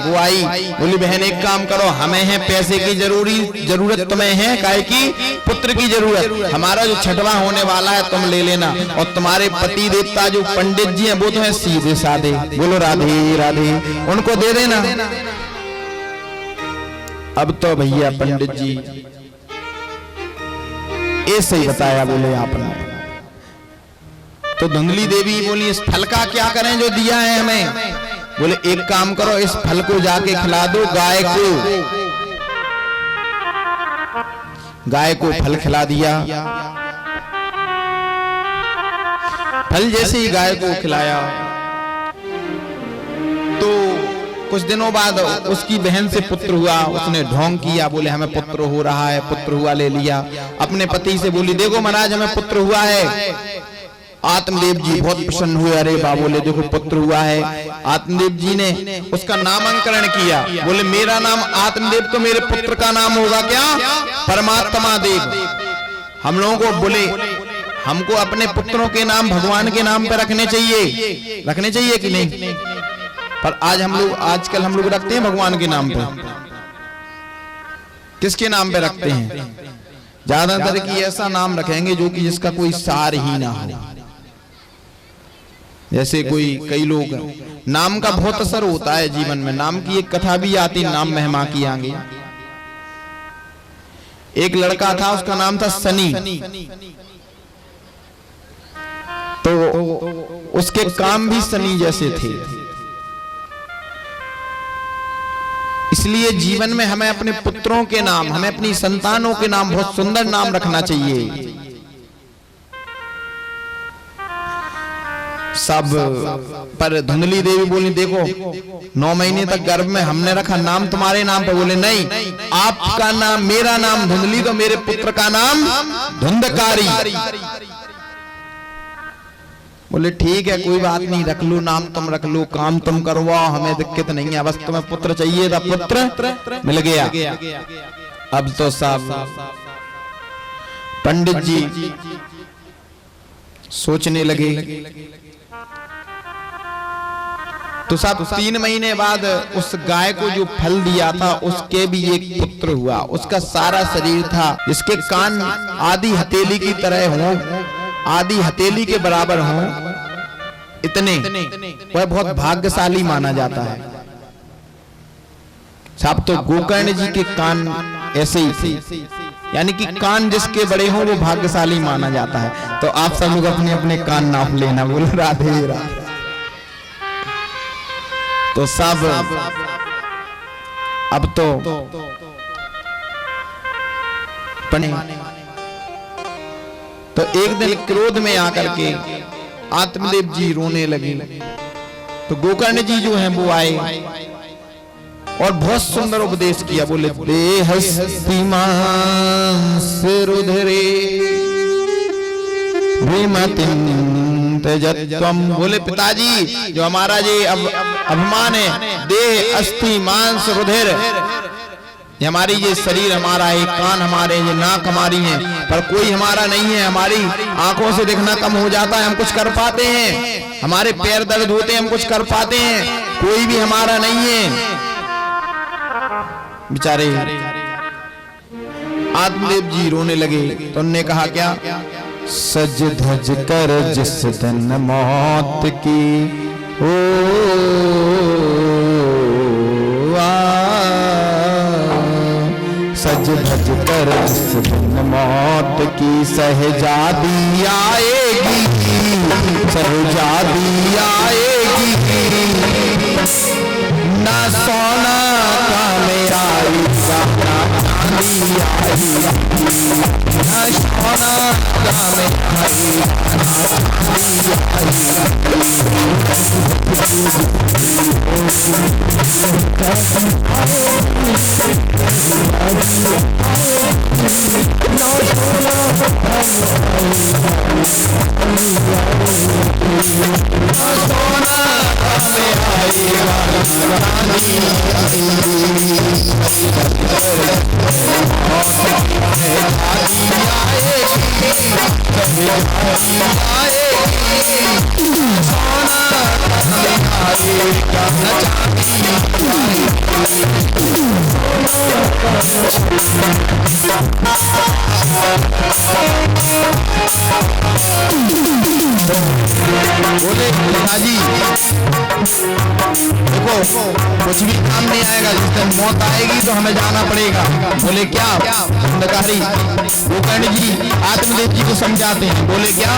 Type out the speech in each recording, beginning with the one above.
वो आई, बोली बहन एक काम करो, हमें है पैसे की जरूरत तुम्हें है, काहे की पुत्र की जरूरत, हमारा जो छठवा होने वाला है तुम ले लेना, और तुम्हारे पति देवता जो पंडित जी हैं वो तो है सीधे साधे, बोलो राधे राधे, उनको दे देना। अब तो भैया पंडित जी ऐसे ही बताया, बोले आपने। तो धुंधली देवी बोली इस फल का क्या करें जो दिया है हमें? बोले एक काम करो, इस फल को जाके खिला दो गाय को। गाय को फल खिला दिया। फल जैसे ही गाय को खिलाया तो कुछ दिनों बाद उसकी बहन से पुत्र हुआ। उसने ढोंग किया, बोले हमें पुत्र हो रहा है, पुत्र हुआ, ले लिया। अपने पति से बोली देखो महाराज हमें पुत्र हुआ है। आत्मदेव जी बहुत प्रसन्न हुए, अरे बा बोले देखो पुत्र हुआ है। आत्मदेव जी ने उसका नामकरण किया, बोले मेरा नाम आत्मदेव तो मेरे पुत्र का नाम होगा क्या? परमात्मा देव। हम लोगों को बोले हमको अपने पुत्रों के नाम भगवान के नाम पे रखने चाहिए कि नहीं? पर आजकल हम लोग रखते हैं भगवान के नाम पे, किसके नाम पे रखते हैं? ज्यादातर की ऐसा नाम रखेंगे जो कि जिसका कोई सार ही ना हो। जैसे कई लोग नाम का बहुत असर होता है जीवन में। नाम की एक कथा भी आती, नाम महिमा की आगे। एक लड़का था, उसका नाम था सनी। तो उसके काम भी सनी जैसे थे। इसलिए जीवन में हमें अपने पुत्रों के नाम, हमें अपनी संतानों के नाम बहुत सुंदर नाम रखना चाहिए। सब पर धुंधली देवी बोली देखो 9 महीने तक गर्भ में हमने रखा नाम तुम्हारे नाम पे। बोले नहीं, आपका नाम, मेरा नाम धुंधली तो मेरे पुत्र का नाम धुंधकारी। बोले ठीक है कोई बात नहीं, रख लो नाम, तुम रख लो, काम तुम करवाओ, हमें दिक्कत नहीं है, बस तुम्हें पुत्र चाहिए था, पुत्र मिल गया। अब तो सब पंडित जी सोचने लगे। तो सब 3 महीने बाद उस गाय को जो फल दिया था उसके भी एक पुत्र हुआ। उसका सारा शरीर था, जिसके कान आधी हथेली की तरह हो, आधी हथेली के बराबर हो, इतने, वह बहुत भाग्यशाली माना जाता है। साहब तो गोकर्ण जी के कान ऐसे ही थे, यानी कि कान जिसके बड़े हों वो भाग्यशाली माना जाता है। तो आप सब लोग अपने अपने कान नाप लेना, बोलो राधे राधे। तो सब अब तो पने। तो एक दिन क्रोध में आकर के आत्मदेव जी रोने लगे। तो गोकर्ण जी जो हैं वो आए और बहुत सुंदर उपदेश किया। बोले देहस्ति मांस रुधिरे बोले पिताजी जो हमारा ये अभिमान है, देह अस्थि मांस रुधिर, ये हमारी ये शरीर हमारा है, कान हमारे, ये नाक हमारी है, पर कोई हमारा नहीं है। हमारी आंखों से देखना कम हो जाता है, हम कुछ कर पाते हैं, हमारे पैर दर्द होते हैं, हम कुछ कर पाते हैं, कोई भी हमारा नहीं है। बेचारे आत्मदेव जी रोने लगे। तो उन्होंने कहा क्या? सज धज कर जिस दिन मौत की ओ सज धज कर जिस दिन मौत की सहजादी आएगी, सहजादी आएगी, ना सोना का मेरा चांदी आएगी, ना सोना का मेरा सोना बोले पिताजी देखो कुछ भी काम नहीं आएगा, जिस दिन मौत आएगी तो हमें जाना पड़ेगा। बोले क्या? अंधकारी गोकर्ण जी आत्मदेव जी को समझाते हैं। बोले क्या?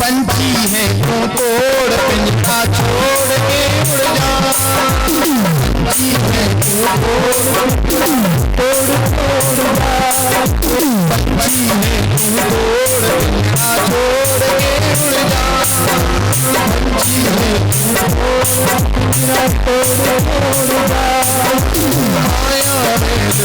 पंछी है तू तोड़ पिंजरा छोड़ के उड़ जा, पंछी है तू तोड़ तोड़ तोड़ जा, पंछी है तू तोड़ पिंजरा छोड़ के उड़ जा, पंछी है तू तोड़ पिंजरा तोड़ तोड़ जा, आया वेद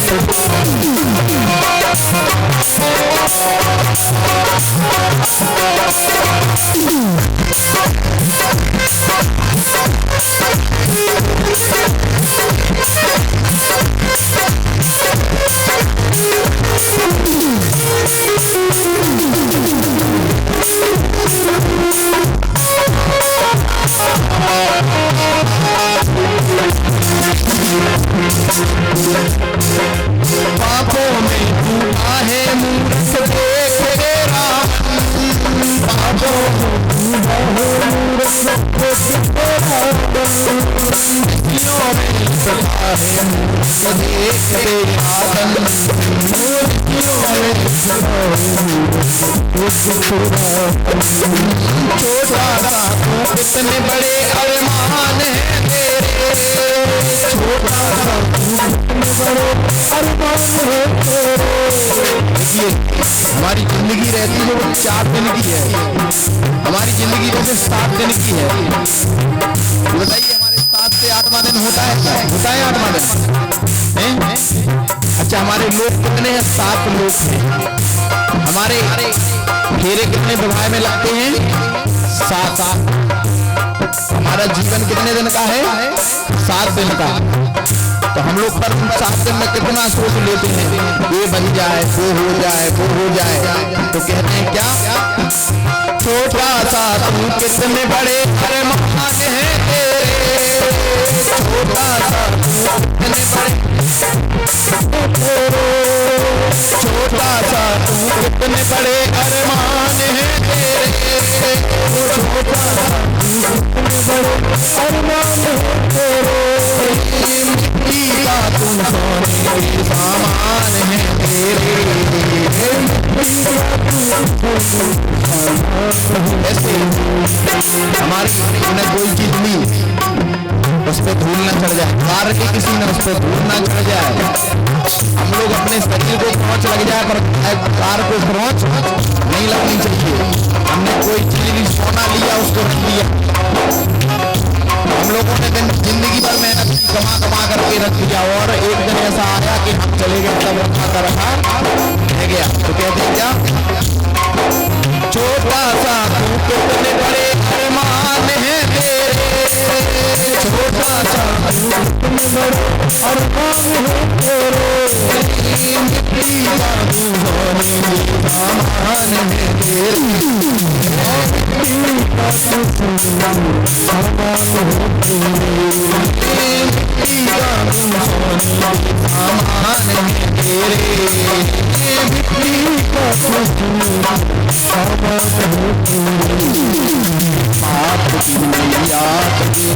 पापों में तू आहे मूर्ख देख रे रावण, पापों में तू आहे मूर्ख देख रे रावण, मूर्तियों में तू आहे मूर्ख देख रे रावण, मूर्तियों में तू आहे मूर्ख देख रे रावण। छोटा सा तू कितने बड़े अरमान है तेरे, छोटा सा तू कितने बड़े अरमान है तेरे। देखिए हमारी जिंदगी रहती है वो 4 दिन की है, हमारी जिंदगी वैसे 7 दिन की है। बताइए हमारे 7 से 8वां दिन होता है क्या? होता है 8वां दिन है? अच्छा हमारे लोग कितने हैं? 7 लोग हैं। हमारे फेरे कितने विवाह में लगते हैं? 7। हमारा जीवन कितने दिन का है? 7 दिन का। तो हम लोग पर 7 दिन में कितना सोच लेते हैं, ये बन जाए, वो हो जाए, वो हो जाए। तो कहते हैं क्या? छोटा सा तू कितने बड़े अरमान है तेरे, छोटा सा तू कितने बड़े, छोटा सा तू कितने बड़े अरमान है तेरे, छोटा सा तू कितने बड़े अरमान है तेरे। मिट्टी का तुम सोने के सामान है तेरे, ऐसे हमारी ने कोई चीज ली उस पर धूल न चढ़ जाए, कार के किसी ने उस पर धूल न चढ़ जाए। हम लोग अपने शरीर को खरोंच लग जाए पर कार को खरोंच नहीं लगनी चाहिए। हमने कोई चीज ली, सोना लिया उसको रख दिया, हम लोगों ने जिंदगी भर मेहनत कमा कमा करके रख दिया और एक दिन ऐसा आया कि हम चले गए, तब रखा कर रखा रह गया। तो कहते हैं क्या? छोटा सा तू कितने बड़े अरमान है तेरे, छोटा सा तू कितने बड़े अरमान है तेरे। मिट्टी का तू सोने के सामान है तेरे, मिट्टी का तू सामान है तेरे, मिट्टी का तू सोने के सामान है तेरे, मिट्टी का तू सामान है तेरे। आप की याद की